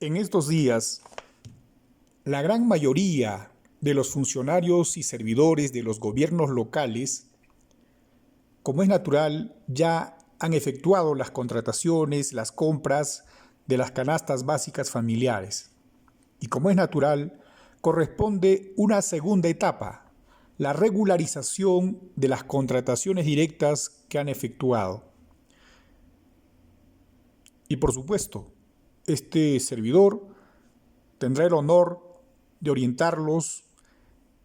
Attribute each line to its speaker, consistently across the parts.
Speaker 1: En estos días, la gran mayoría de los funcionarios y servidores de los gobiernos locales, como es natural, ya han efectuado las contrataciones, las compras de las canastas básicas familiares. Y como es natural, corresponde una segunda etapa, la regularización de las contrataciones directas que han efectuado. Y por supuesto, este servidor tendrá el honor de orientarlos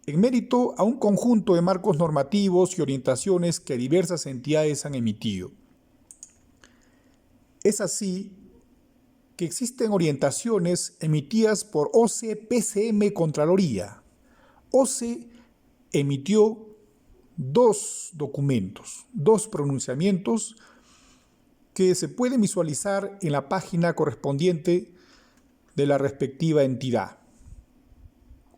Speaker 1: en mérito a un conjunto de marcos normativos y orientaciones que diversas entidades han emitido. Es así que existen orientaciones emitidas por OCE PCM Contraloría. OCE emitió dos documentos, dos pronunciamientos que se pueden visualizar en la página correspondiente de la respectiva entidad.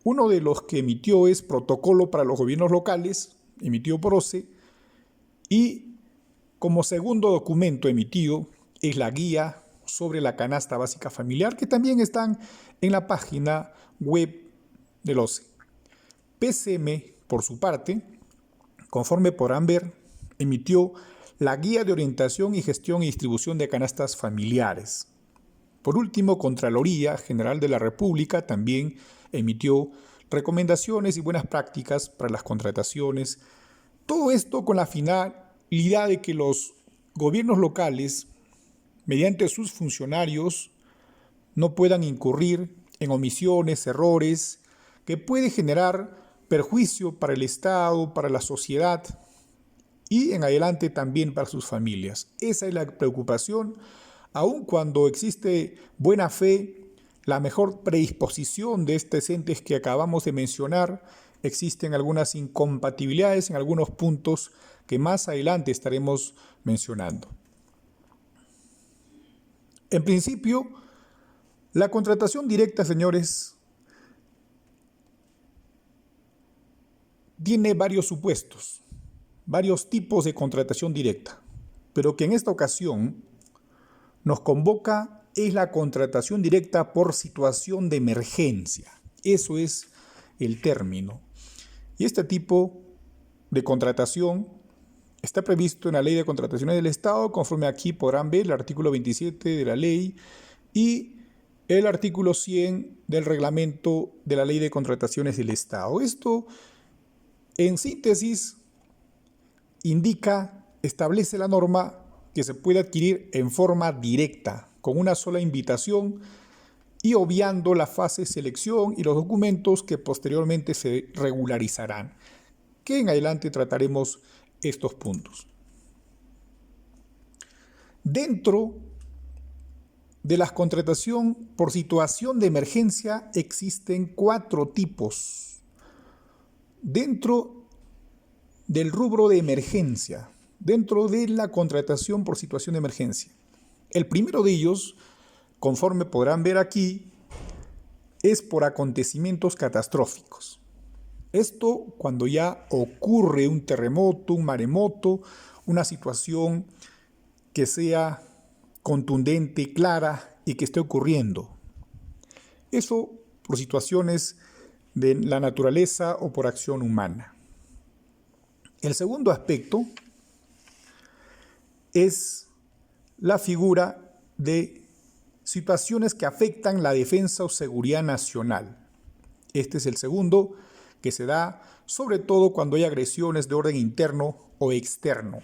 Speaker 1: Uno de los que emitió es Protocolo para los Gobiernos Locales, emitido por OCE, y como segundo documento emitido es la Guía sobre la Canasta Básica Familiar, que también están en la página web del OCE. PCM, por su parte, conforme podrán ver, emitió la Guía de Orientación y Gestión y Distribución de Canastas Familiares. Por último, Contraloría General de la República también emitió recomendaciones y buenas prácticas para las contrataciones. Todo esto con la finalidad de que los gobiernos locales, mediante sus funcionarios, no puedan incurrir en omisiones, errores, que puede generar perjuicio para el Estado, para la sociedad y en adelante también para sus familias. Esa es la preocupación, aun cuando existe buena fe, la mejor predisposición de estos entes que acabamos de mencionar, existen algunas incompatibilidades en algunos puntos que más adelante estaremos mencionando. En principio, la contratación directa, señores, tiene varios supuestos, varios tipos de contratación directa, pero que en esta ocasión nos convoca es la contratación directa por situación de emergencia. Eso es el término. Y este tipo de contratación está previsto en la Ley de Contrataciones del Estado, conforme aquí podrán ver el artículo 27 de la ley y el artículo 100 del reglamento de la Ley de Contrataciones del Estado. Esto, en síntesis, establece la norma que se puede adquirir en forma directa, con una sola invitación y obviando la fase de selección y los documentos que posteriormente se regularizarán, que en adelante trataremos estos puntos. Dentro de la contratación por situación de emergencia existen 4 tipos. Dentro del rubro de emergencia, dentro de la contratación por situación de emergencia. El primero de ellos, conforme podrán ver aquí, es por acontecimientos catastróficos. Esto cuando ya ocurre un terremoto, un maremoto, una situación que sea contundente, clara y que esté ocurriendo. Eso por situaciones de la naturaleza o por acción humana. El segundo aspecto es la figura de situaciones que afectan la defensa o seguridad nacional. Este es el segundo, que se da sobre todo cuando hay agresiones de orden interno o externo.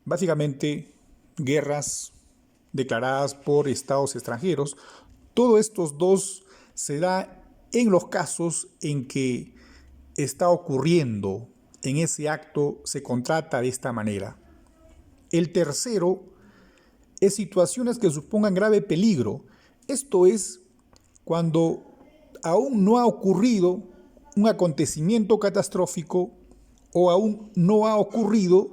Speaker 1: Básicamente, guerras declaradas por estados extranjeros. Todos estos dos se da en los casos en que está ocurriendo en ese acto, se contrata de esta manera. El tercero es situaciones que supongan grave peligro. Esto es cuando aún no ha ocurrido un acontecimiento catastrófico o aún no ha ocurrido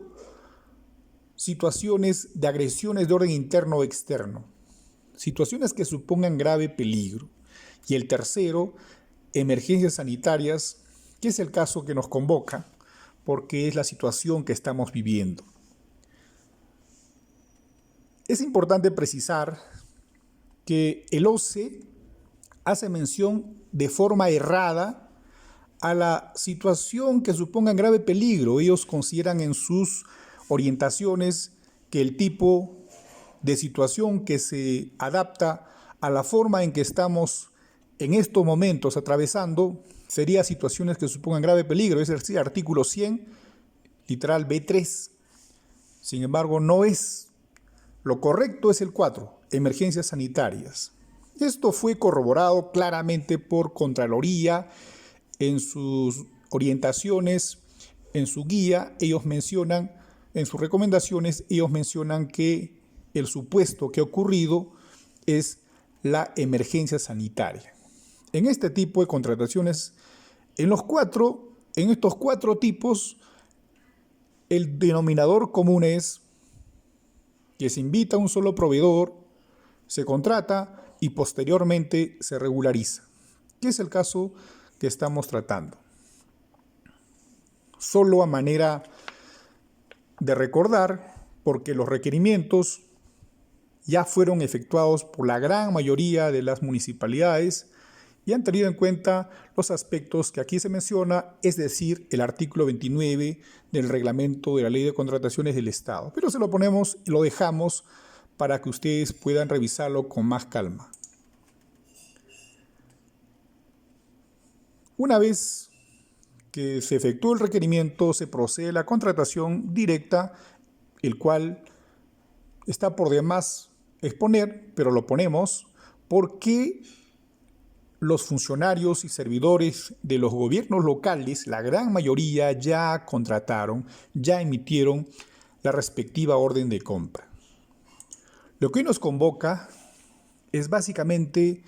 Speaker 1: situaciones de agresiones de orden interno o externo. Situaciones que supongan grave peligro. Y el tercero, emergencias sanitarias, que es el caso que nos convoca, porque es la situación que estamos viviendo. Es importante precisar que el OCE hace mención de forma errada a la situación que suponga grave peligro. Ellos consideran en sus orientaciones que el tipo de situación que se adapta a la forma en que estamos en estos momentos atravesando sería situaciones que supongan grave peligro, es decir, artículo 100, literal B3. Sin embargo, no es. Lo correcto es el 4, emergencias sanitarias. Esto fue corroborado claramente por Contraloría en sus orientaciones, en su guía. Ellos mencionan, en sus recomendaciones, ellos mencionan que el supuesto que ha ocurrido es la emergencia sanitaria. En este tipo de contrataciones, en estos cuatro tipos, el denominador común es que se invita a un solo proveedor, se contrata y posteriormente se regulariza, que es el caso que estamos tratando. Solo a manera de recordar, porque los requerimientos ya fueron efectuados por la gran mayoría de las municipalidades y han tenido en cuenta los aspectos que aquí se menciona, es decir, el artículo 29 del reglamento de la Ley de Contrataciones del Estado. Pero se lo ponemos y lo dejamos para que ustedes puedan revisarlo con más calma. Una vez que se efectúa el requerimiento, se procede a la contratación directa, el cual está por demás exponer, pero lo ponemos porque los funcionarios y servidores de los gobiernos locales, la gran mayoría ya contrataron, ya emitieron la respectiva orden de compra. Lo que hoy nos convoca es básicamente,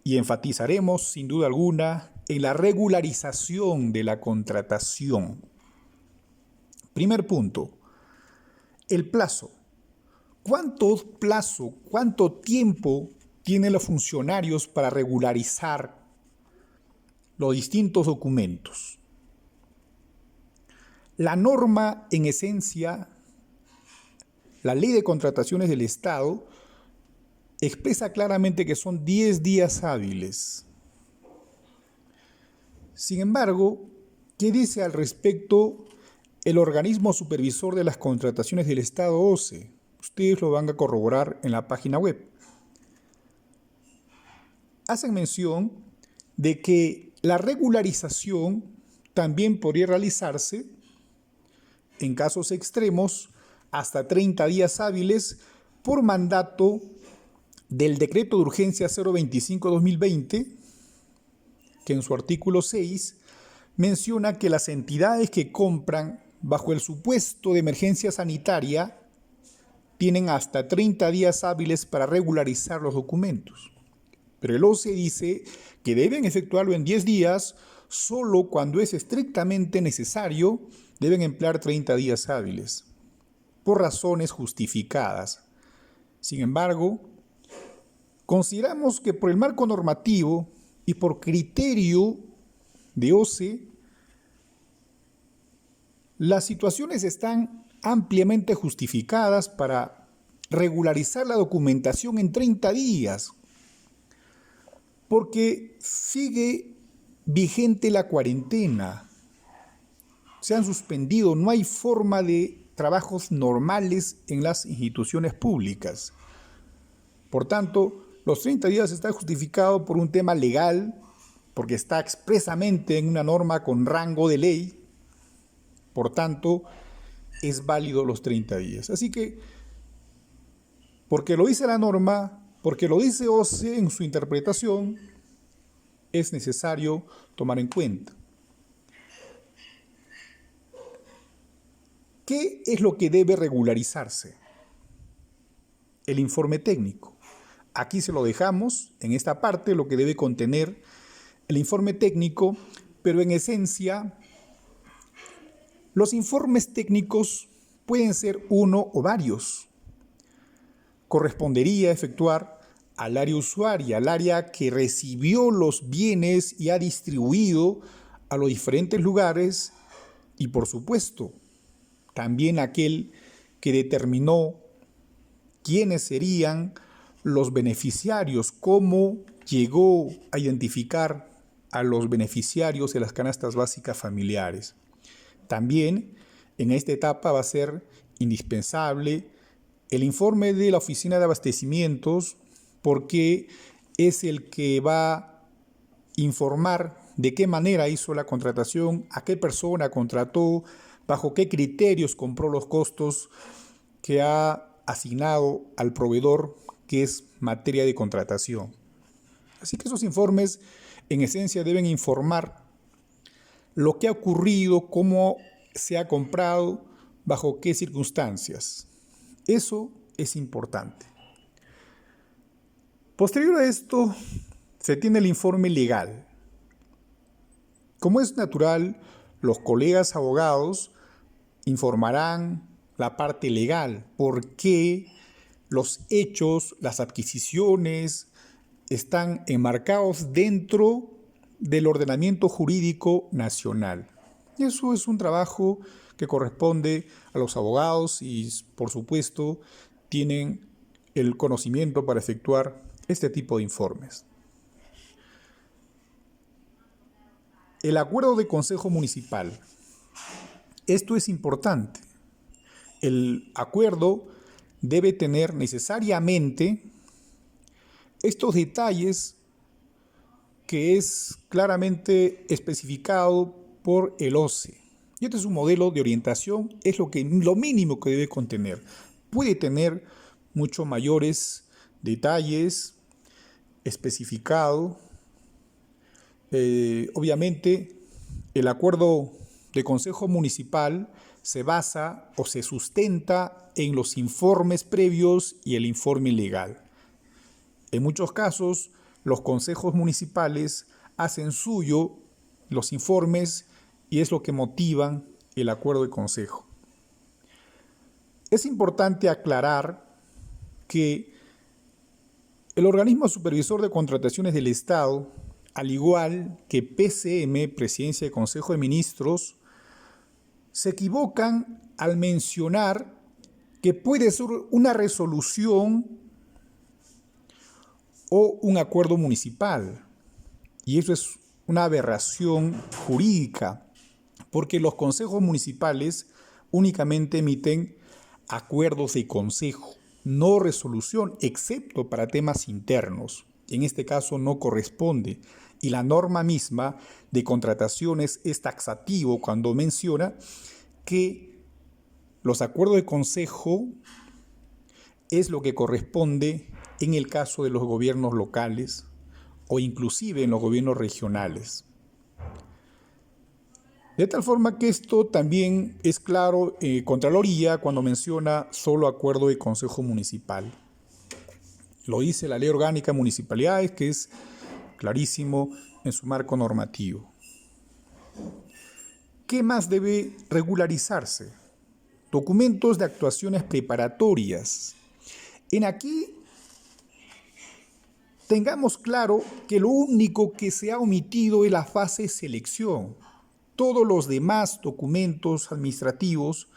Speaker 1: y enfatizaremos sin duda alguna, en la regularización de la contratación. Primer punto, el plazo. ¿Cuánto tiempo tienen los funcionarios para regularizar los distintos documentos? La norma, en esencia, la Ley de Contrataciones del Estado, expresa claramente que son 10 días hábiles. Sin embargo, ¿qué dice al respecto el organismo supervisor de las contrataciones del Estado, OCE? Ustedes lo van a corroborar en la página web. Hacen mención de que la regularización también podría realizarse en casos extremos hasta 30 días hábiles por mandato del Decreto de Urgencia 025/2020, que en su artículo 6 menciona que las entidades que compran bajo el supuesto de emergencia sanitaria tienen hasta 30 días hábiles para regularizar los documentos. Pero el OCE dice que deben efectuarlo en 10 días, solo cuando es estrictamente necesario deben emplear 30 días hábiles, por razones justificadas. Sin embargo, consideramos que por el marco normativo y por criterio de OCE, las situaciones están ampliamente justificadas para regularizar la documentación en 30 días, porque sigue vigente la cuarentena. Se han suspendido, no hay forma de trabajos normales en las instituciones públicas. Por tanto, los 30 días está justificado por un tema legal, porque está expresamente en una norma con rango de ley. Por tanto, es válido los 30 días. Así que, porque lo dice la norma, porque lo dice OCE en su interpretación, es necesario tomar en cuenta. ¿Qué es lo que debe regularizarse? El informe técnico. Aquí se lo dejamos, en esta parte, lo que debe contener el informe técnico, pero en esencia, los informes técnicos pueden ser uno o varios. Correspondería efectuar al área usuaria, al área que recibió los bienes y ha distribuido a los diferentes lugares, y por supuesto, también aquel que determinó quiénes serían los beneficiarios, cómo llegó a identificar a los beneficiarios de las canastas básicas familiares. También en esta etapa va a ser indispensable el informe de la Oficina de Abastecimientos, porque es el que va a informar de qué manera hizo la contratación, a qué persona contrató, bajo qué criterios compró los costos que ha asignado al proveedor, que es materia de contratación. Así que esos informes en esencia deben informar lo que ha ocurrido, cómo se ha comprado, bajo qué circunstancias. Eso es importante. Posterior a esto, se tiene el informe legal. Como es natural, los colegas abogados informarán la parte legal, por qué los hechos, las adquisiciones están enmarcados dentro del ordenamiento jurídico nacional. Y eso es un trabajo que corresponde a los abogados y, por supuesto, tienen el conocimiento para efectuar este tipo de informes. El acuerdo de consejo municipal. Esto es importante. El acuerdo debe tener necesariamente estos detalles que es claramente especificado por el OCE. Y este es un modelo de orientación, es lo mínimo que debe contener. Puede tener mucho mayores detalles especificados. Obviamente, el acuerdo de consejo municipal se basa o se sustenta en los informes previos y el informe legal. En muchos casos, los consejos municipales hacen suyo los informes y es lo que motivan el acuerdo de consejo. Es importante aclarar que el organismo supervisor de contrataciones del Estado, al igual que PCM, Presidencia de Consejo de Ministros, se equivocan al mencionar que puede ser una resolución o un acuerdo municipal. Y eso es una aberración jurídica, porque los consejos municipales únicamente emiten acuerdos de consejo, no resolución, excepto para temas internos. En este caso no corresponde. Y la norma misma de contrataciones es taxativo cuando menciona que los acuerdos de consejo es lo que corresponde en el caso de los gobiernos locales o inclusive en los gobiernos regionales. De tal forma que esto también es claro Contraloría cuando menciona solo acuerdo de consejo municipal. Lo dice la Ley Orgánica de Municipalidades, que es clarísimo en su marco normativo. ¿Qué más debe regularizarse? Documentos de actuaciones preparatorias. En aquí tengamos claro que lo único que se ha omitido es la fase de selección. Todos los demás documentos administrativos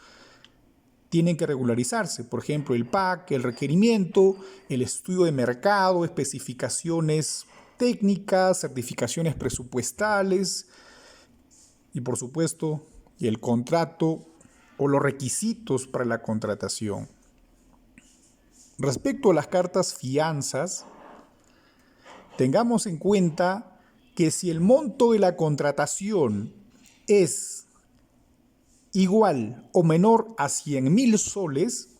Speaker 1: tienen que regularizarse. Por ejemplo, el PAC, el requerimiento, el estudio de mercado, especificaciones técnicas, certificaciones presupuestales y, por supuesto, el contrato o los requisitos para la contratación. Respecto a las cartas fianzas, tengamos en cuenta que si el monto de la contratación es igual o menor a 100.000 soles,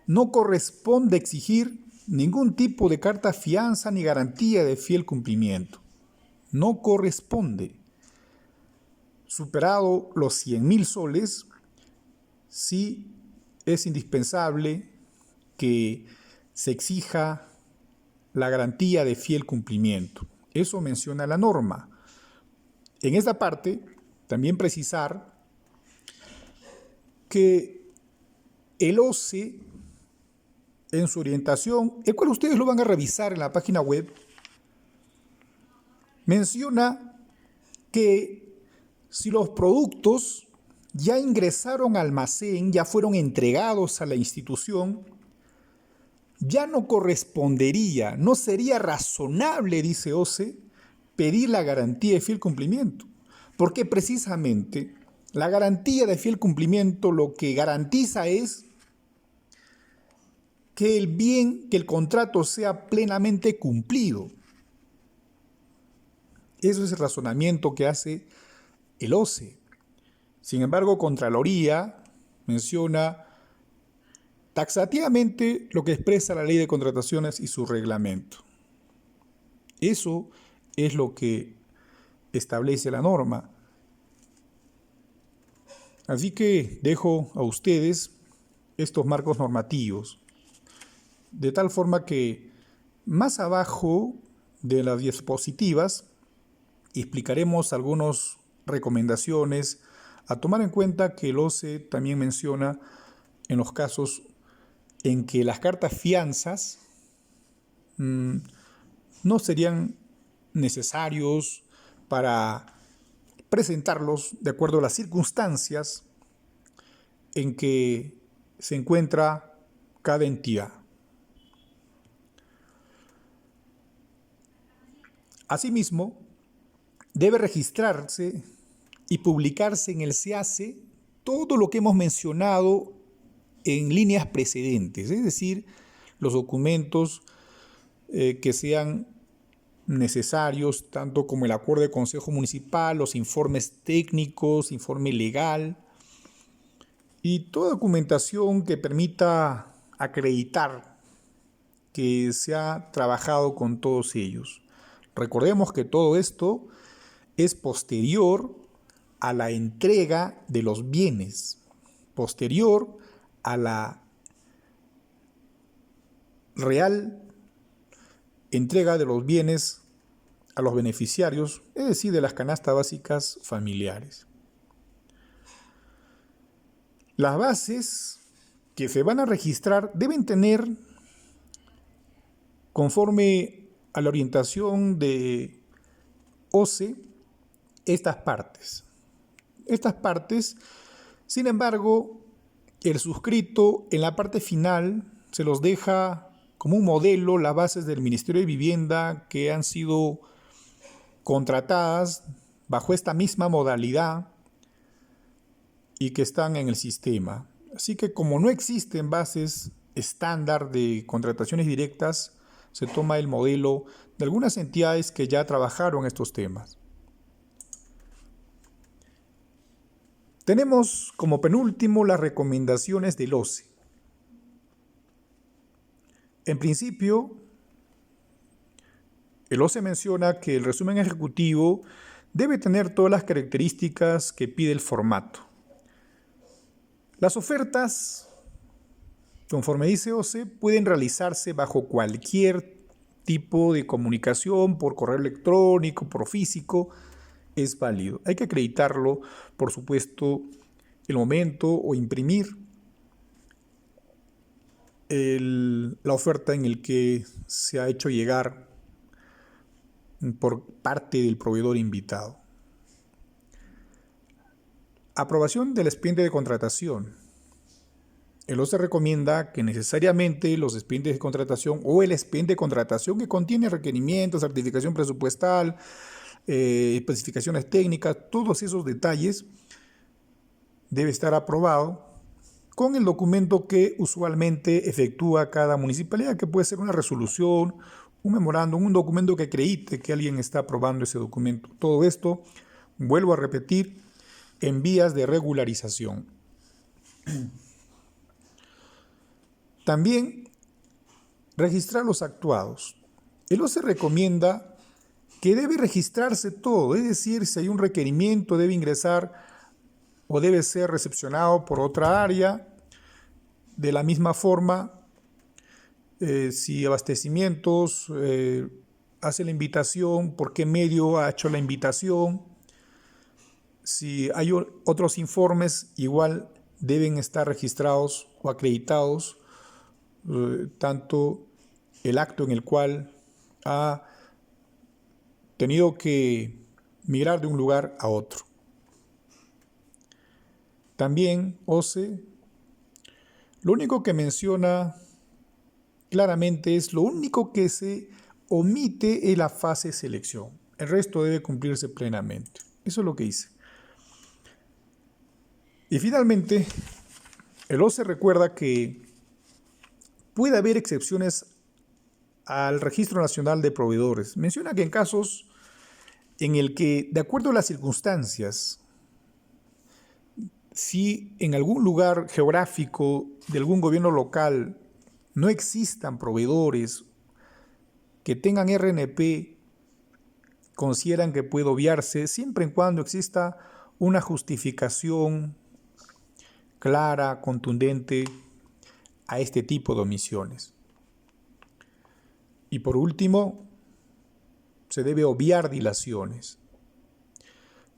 Speaker 1: no corresponde exigir ningún tipo de carta fianza ni garantía de fiel cumplimiento. No corresponde. Superado los 100.000 soles, sí es indispensable que se exija la garantía de fiel cumplimiento. Eso menciona la norma. En esta parte, también precisar que el OCE, en su orientación, el cual ustedes lo van a revisar en la página web, menciona que si los productos ya ingresaron al almacén, ya fueron entregados a la institución, ya no correspondería, no sería razonable, dice OCE, pedir la garantía de fiel cumplimiento, porque precisamente la garantía de fiel cumplimiento lo que garantiza es que el contrato sea plenamente cumplido. Eso es el razonamiento que hace el OCE. Sin embargo, Contraloría menciona taxativamente lo que expresa la Ley de Contrataciones y su reglamento. Eso es lo que establece la norma. Así que dejo a ustedes estos marcos normativos, de tal forma que más abajo de las diapositivas explicaremos algunas recomendaciones a tomar en cuenta que el OCE también menciona en los casos en que las cartas fianzas no serían necesarios para presentarlos de acuerdo a las circunstancias en que se encuentra cada entidad. Asimismo, debe registrarse y publicarse en el SEACE todo lo que hemos mencionado en líneas precedentes, es decir, los documentos que sean necesarios, tanto como el acuerdo de Consejo Municipal, los informes técnicos, informe legal y toda documentación que permita acreditar que se ha trabajado con todos ellos. Recordemos que todo esto es posterior a la entrega de los bienes, posterior a la real entrega de los bienes a los beneficiarios, es decir, de las canastas básicas familiares. Las bases que se van a registrar deben tener, conforme a la orientación de OCE, estas partes. Estas partes, sin embargo, el suscrito en la parte final se los deja como un modelo las bases del Ministerio de Vivienda que han sido contratadas bajo esta misma modalidad y que están en el sistema. Así que como no existen bases estándar de contrataciones directas, se toma el modelo de algunas entidades que ya trabajaron estos temas. Tenemos como penúltimo las recomendaciones del OCE. En principio, el OCE menciona que el resumen ejecutivo debe tener todas las características que pide el formato. Las ofertas, conforme dice OCE, pueden realizarse bajo cualquier tipo de comunicación, por correo electrónico, por físico, es válido. Hay que acreditarlo, por supuesto, el momento o imprimir la oferta en el que se ha hecho llegar por parte del proveedor invitado. Aprobación del expediente de contratación. El OCE recomienda que necesariamente los expedientes de contratación o el expediente de contratación que contiene requerimientos, certificación presupuestal, especificaciones técnicas, todos esos detalles debe estar aprobado con el documento que usualmente efectúa cada municipalidad, que puede ser una resolución, un memorándum, un documento que acredite que alguien está aprobando ese documento. Todo esto, vuelvo a repetir, en vías de regularización. También registrar los actuados. El OCE recomienda que debe registrarse todo, es decir, si hay un requerimiento debe ingresar o debe ser recepcionado por otra área. De la misma forma, si abastecimientos hace la invitación, por qué medio ha hecho la invitación. Si hay otros informes, igual deben estar registrados o acreditados, tanto el acto en el cual ha tenido que migrar de un lugar a otro. También OCE, lo único que menciona claramente es lo único que se omite en la fase de selección. El resto debe cumplirse plenamente. Eso es lo que hice. Y finalmente, el OCE recuerda que puede haber excepciones al Registro Nacional de Proveedores. Menciona que en casos en el que, de acuerdo a las circunstancias, si en algún lugar geográfico de algún gobierno local no existan proveedores que tengan RNP, consideran que puede obviarse siempre y cuando exista una justificación clara, contundente a este tipo de omisiones. Y por último, se debe obviar dilaciones.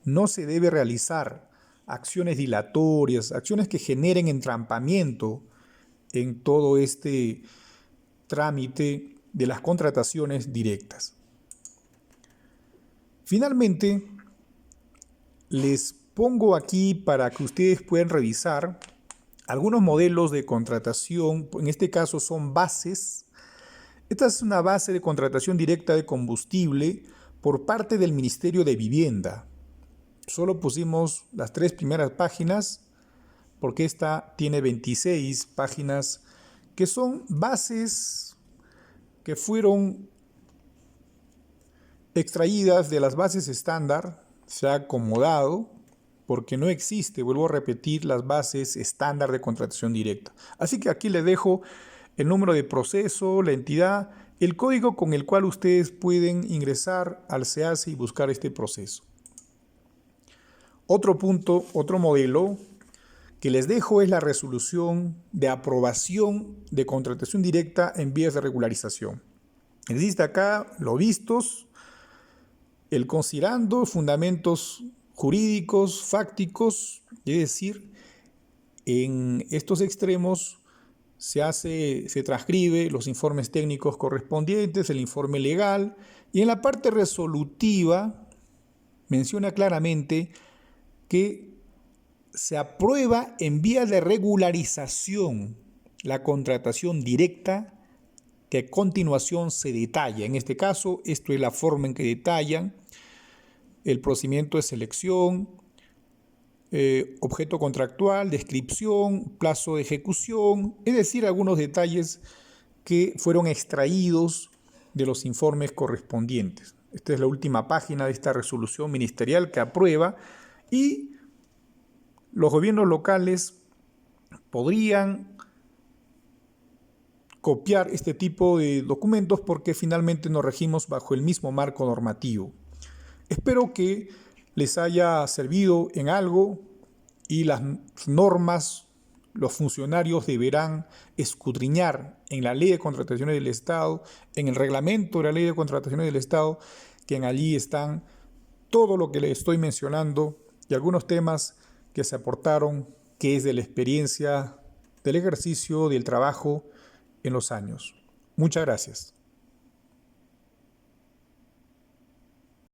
Speaker 1: No se debe realizar acciones dilatorias, acciones que generen entrampamiento en todo este trámite de las contrataciones directas. Finalmente, les pongo aquí para que ustedes puedan revisar algunos modelos de contratación. En este caso son bases. Esta es una base de contratación directa de combustible por parte del Ministerio de Vivienda. Solo pusimos las 3 primeras páginas porque esta tiene 26 páginas que son bases que fueron extraídas de las bases estándar. Se ha acomodado porque no existe, vuelvo a repetir, las bases estándar de contratación directa. Así que aquí les dejo el número de proceso, la entidad, el código con el cual ustedes pueden ingresar al SEACE y buscar este proceso. Otro punto, otro modelo que les dejo es la resolución de aprobación de contratación directa en vías de regularización. Existe acá los vistos, el considerando, fundamentos jurídicos, fácticos, es decir, en estos extremos se transcribe los informes técnicos correspondientes, el informe legal, y en la parte resolutiva menciona claramente que se aprueba en vía de regularización la contratación directa que a continuación se detalla. En este caso, esto es la forma en que detallan el procedimiento de selección, objeto contractual, descripción, plazo de ejecución, es decir, algunos detalles que fueron extraídos de los informes correspondientes. Esta es la última página de esta resolución ministerial que aprueba, y los gobiernos locales podrían copiar este tipo de documentos porque finalmente nos regimos bajo el mismo marco normativo. Espero que les haya servido en algo y las normas, los funcionarios deberán escudriñar en la Ley de Contrataciones del Estado, en el reglamento de la Ley de Contrataciones del Estado, que en allí están todo lo que les estoy mencionando y algunos temas que se aportaron, que es de la experiencia, del ejercicio, del trabajo en los años. Muchas gracias.